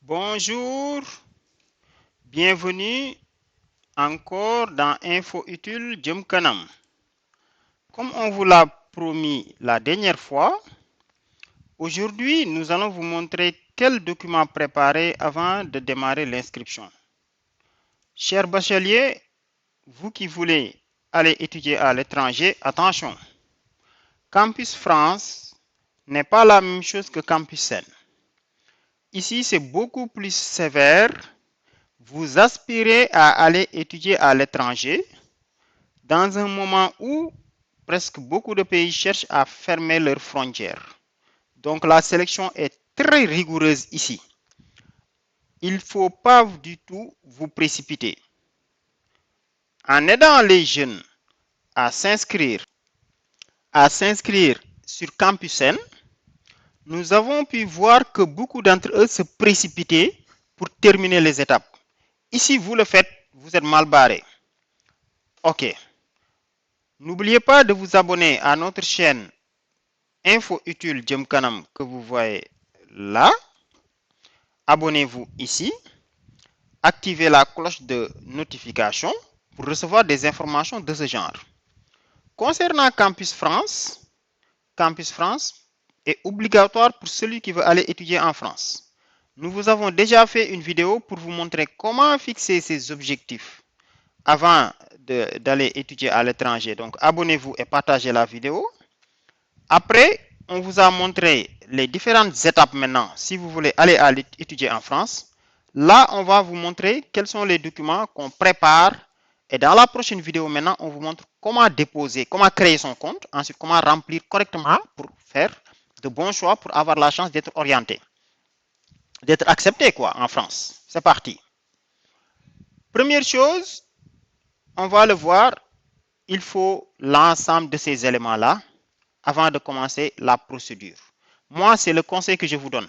Bonjour, bienvenue encore dans Info Utile Jëm Kanam. Comme on vous l'a promis la dernière fois, aujourd'hui nous allons vous montrer quels documents préparer avant de démarrer l'inscription. Chers bacheliers, vous qui voulez aller étudier à l'étranger, attention, Campus France n'est pas la même chose que Campus Seine. Ici, c'est beaucoup plus sévère. Vous aspirez à aller étudier à l'étranger dans un moment où presque beaucoup de pays cherchent à fermer leurs frontières. Donc la sélection est très rigoureuse ici. Il ne faut pas du tout vous précipiter. En aidant les jeunes à s'inscrire sur Campus Seine, nous avons pu voir que beaucoup d'entre eux se précipitaient pour terminer les étapes. Ici, vous le faites, vous êtes mal barré. Ok. N'oubliez pas de vous abonner à notre chaîne Info Utile Jëm Kanam que vous voyez là. Abonnez-vous ici. Activez la cloche de notification pour recevoir des informations de ce genre. Concernant Campus France est obligatoire pour celui qui veut aller étudier en France. Nous vous avons déjà fait une vidéo pour vous montrer comment fixer ses objectifs avant d'aller étudier à l'étranger. Donc, abonnez-vous et partagez la vidéo. Après, on vous a montré les différentes étapes maintenant. Si vous voulez aller étudier en France, là, on va vous montrer quels sont les documents qu'on prépare. Et dans la prochaine vidéo, maintenant, on vous montre comment déposer, comment créer son compte, ensuite comment remplir correctement pour faire de bons choix pour avoir la chance d'être orienté, d'être accepté quoi en France. C'est parti. Première chose, on va le voir, il faut l'ensemble de ces éléments-là avant de commencer la procédure. Moi, c'est le conseil que je vous donne.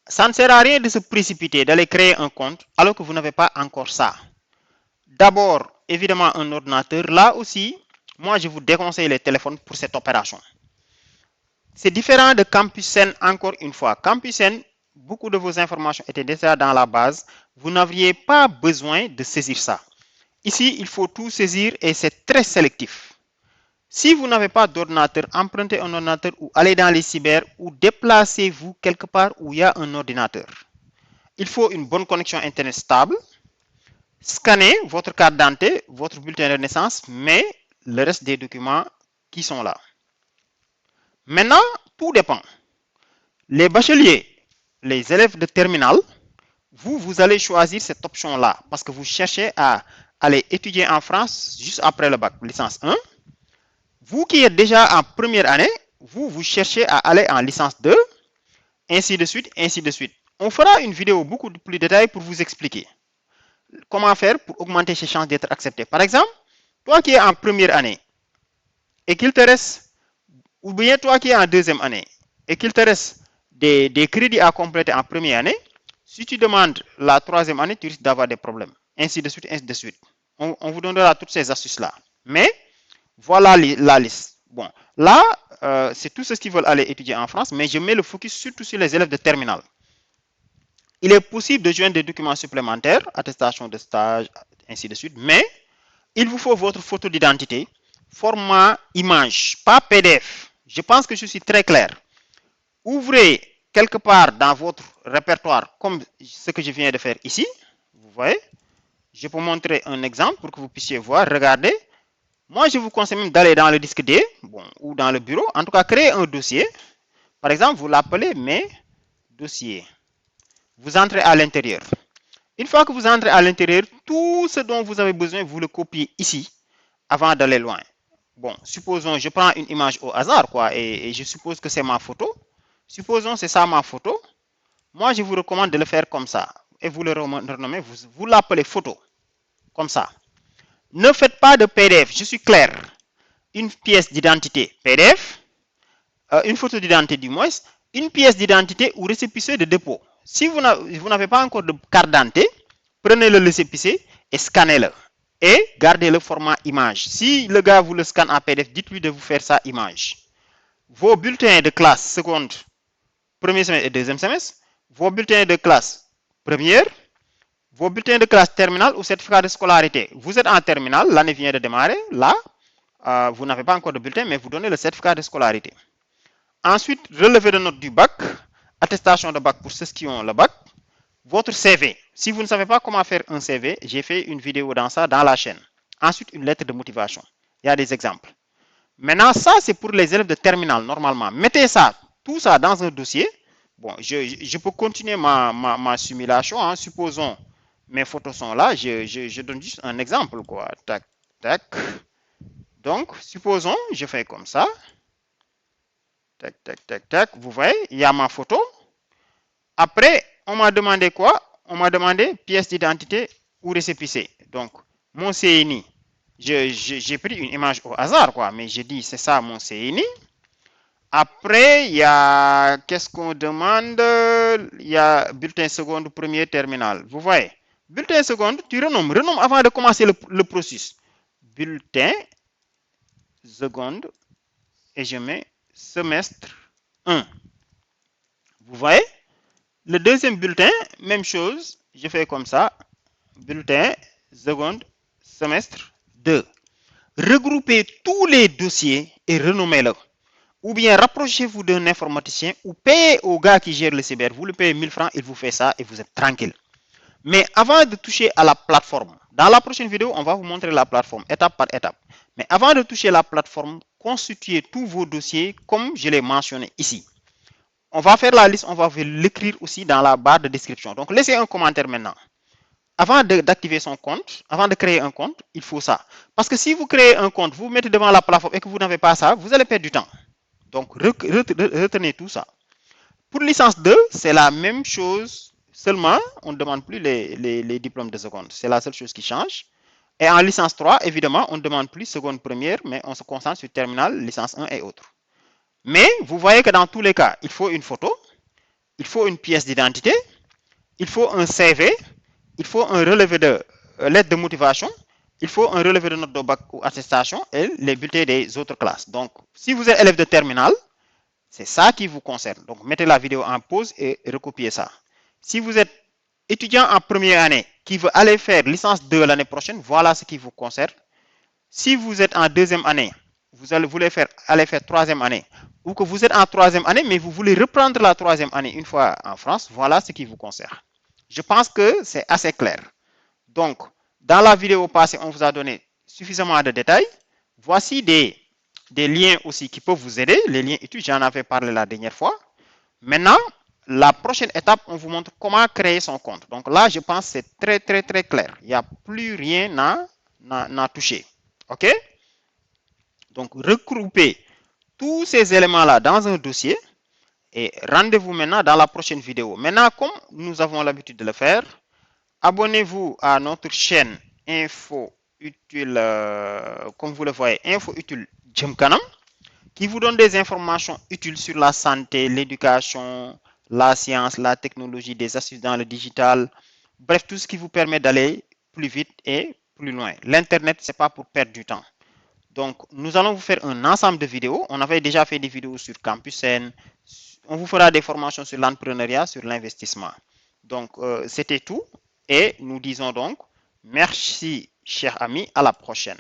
Ça ne sert à rien de se précipiter, d'aller créer un compte alors que vous n'avez pas encore ça. D'abord, évidemment, un ordinateur. Là aussi, moi, je vous déconseille les téléphones pour cette opération. C'est différent de Campus Seine encore une fois. Campus Seine, beaucoup de vos informations étaient déjà dans la base. Vous n'auriez pas besoin de saisir ça. Ici, il faut tout saisir et c'est très sélectif. Si vous n'avez pas d'ordinateur, empruntez un ordinateur ou allez dans les cyber ou déplacez-vous quelque part où il y a un ordinateur. Il faut une bonne connexion Internet stable. Scannez votre carte d'identité, votre bulletin de naissance, mais le reste des documents qui sont là. Maintenant, tout dépend. Les bacheliers, les élèves de terminale, vous allez choisir cette option-là parce que vous cherchez à aller étudier en France juste après le bac, licence 1. Vous qui êtes déjà en première année, vous cherchez à aller en licence 2, ainsi de suite, ainsi de suite. On fera une vidéo beaucoup plus détaillée pour vous expliquer comment faire pour augmenter ses chances d'être accepté. Par exemple, toi qui es en première année et qu'il te reste, ou bien toi qui es en deuxième année et qu'il te reste des crédits à compléter en première année, si tu demandes la troisième année, tu risques d'avoir des problèmes. Ainsi de suite, ainsi de suite. On vous donnera toutes ces astuces-là. Mais voilà la liste. Bon, là, c'est tous ceux qui veulent aller étudier en France, mais je mets le focus surtout sur les élèves de terminale. Il est possible de joindre des documents supplémentaires, attestation de stage, ainsi de suite, mais il vous faut votre photo d'identité, format image, pas PDF. Je pense que je suis très clair. Ouvrez quelque part dans votre répertoire, comme ce que je viens de faire ici. Vous voyez, je peux montrer un exemple pour que vous puissiez voir. Regardez. Moi, je vous conseille même d'aller dans le disque D ou dans le bureau. En tout cas, créer un dossier. Par exemple, vous l'appelez mes dossiers. Vous entrez à l'intérieur. Une fois que vous entrez à l'intérieur, tout ce dont vous avez besoin, vous le copiez ici avant d'aller loin. Bon, supposons, je prends une image au hasard, quoi, et je suppose que c'est ma photo. Supposons c'est ça ma photo. Moi, je vous recommande de le faire comme ça. Et vous le renommez, vous l'appelez photo. Comme ça. Ne faites pas de PDF, je suis clair. Une pièce d'identité PDF, une photo d'identité du moins, une pièce d'identité ou récépissé de dépôt. Si vous n'avez pas encore de carte d'identité, prenez le récépissé et scannez-le. Et gardez le format image. Si le gars vous le scanne en PDF, dites-lui de vous faire ça image. Vos bulletins de classe seconde, premier semestre et deuxième semestre, vos bulletins de classe Première, vos bulletins de classe terminale ou certificat de scolarité. Vous êtes en terminale, l'année vient de démarrer. Là, vous n'avez pas encore de bulletin, mais vous donnez le certificat de scolarité. Ensuite, relevé de notes du bac, attestation de bac pour ceux qui ont le bac. Votre CV. Si vous ne savez pas comment faire un CV, j'ai fait une vidéo dans ça dans la chaîne. Ensuite, une lettre de motivation. Il y a des exemples. Maintenant, ça, c'est pour les élèves de terminale, normalement. Mettez ça, tout ça dans un dossier. Bon, je peux continuer ma simulation. Hein. Supposons mes photos sont là. Je donne juste un exemple, quoi. Tac, tac. Donc, supposons, je fais comme ça. Tac, tac, tac, tac. Vous voyez, il y a ma photo. Après, on m'a demandé quoi? On m'a demandé pièce d'identité ou récépissé. Donc, mon CNI, j'ai pris une image au hasard, quoi, mais j'ai dit c'est ça mon CNI. Après, il y a, qu'est-ce qu'on demande? Il y a bulletin seconde, premier, terminal. Vous voyez, bulletin seconde, tu renommes. Renomme avant de commencer le processus. Bulletin seconde, et je mets semestre 1. Vous voyez? Le deuxième bulletin, même chose, je fais comme ça. Bulletin, seconde, semestre 2. Regroupez tous les dossiers et renommez-le. Ou bien rapprochez-vous d'un informaticien ou payez au gars qui gère le cyber. Vous le payez 1000 francs, il vous fait ça et vous êtes tranquille. Mais avant de toucher à la plateforme, dans la prochaine vidéo, on va vous montrer la plateforme étape par étape. Mais avant de toucher la plateforme, constituez tous vos dossiers comme je l'ai mentionné ici. On va faire la liste, on va l'écrire aussi dans la barre de description. Donc, laissez un commentaire maintenant. Avant d'activer son compte, avant de créer un compte, il faut ça. Parce que si vous créez un compte, vous, vous mettez devant la plateforme et que vous n'avez pas ça, vous allez perdre du temps. Donc, retenez tout ça. Pour licence 2, c'est la même chose. Seulement, on ne demande plus les diplômes de seconde. C'est la seule chose qui change. Et en licence 3, évidemment, on ne demande plus seconde première, mais on se concentre sur terminale, licence 1 et autres. Mais vous voyez que dans tous les cas, il faut une photo, il faut une pièce d'identité, il faut un CV, il faut un relevé de lettre de motivation, il faut un relevé de note de bac ou attestation et les bulletins des autres classes. Donc, si vous êtes élève de terminale, c'est ça qui vous concerne. Donc, mettez la vidéo en pause et recopiez ça. Si vous êtes étudiant en première année qui veut aller faire licence 2 l'année prochaine, voilà ce qui vous concerne. Si vous êtes en deuxième année, vous voulez aller faire troisième année, ou que vous êtes en troisième année, mais vous voulez reprendre la troisième année une fois en France, voilà ce qui vous concerne. Je pense que c'est assez clair. Donc, dans la vidéo passée, on vous a donné suffisamment de détails. Voici des liens aussi qui peuvent vous aider. Les liens utiles, j'en avais parlé la dernière fois. Maintenant, la prochaine étape, on vous montre comment créer son compte. Donc là, je pense que c'est très, très, très clair. Il n'y a plus rien à toucher. OK? Donc, regroupez tous ces éléments-là dans un dossier et rendez-vous maintenant dans la prochaine vidéo. Maintenant, comme nous avons l'habitude de le faire, abonnez-vous à notre chaîne Info Utile, comme vous le voyez, Info Utile Jëm Kanam, qui vous donne des informations utiles sur la santé, l'éducation, la science, la technologie, des astuces dans le digital, bref, tout ce qui vous permet d'aller plus vite et plus loin. L'Internet, ce n'est pas pour perdre du temps. Donc, nous allons vous faire un ensemble de vidéos. On avait déjà fait des vidéos sur Campus N. On vous fera des formations sur l'entrepreneuriat, sur l'investissement. Donc, c'était tout. Et nous disons donc, merci, chers amis, à la prochaine.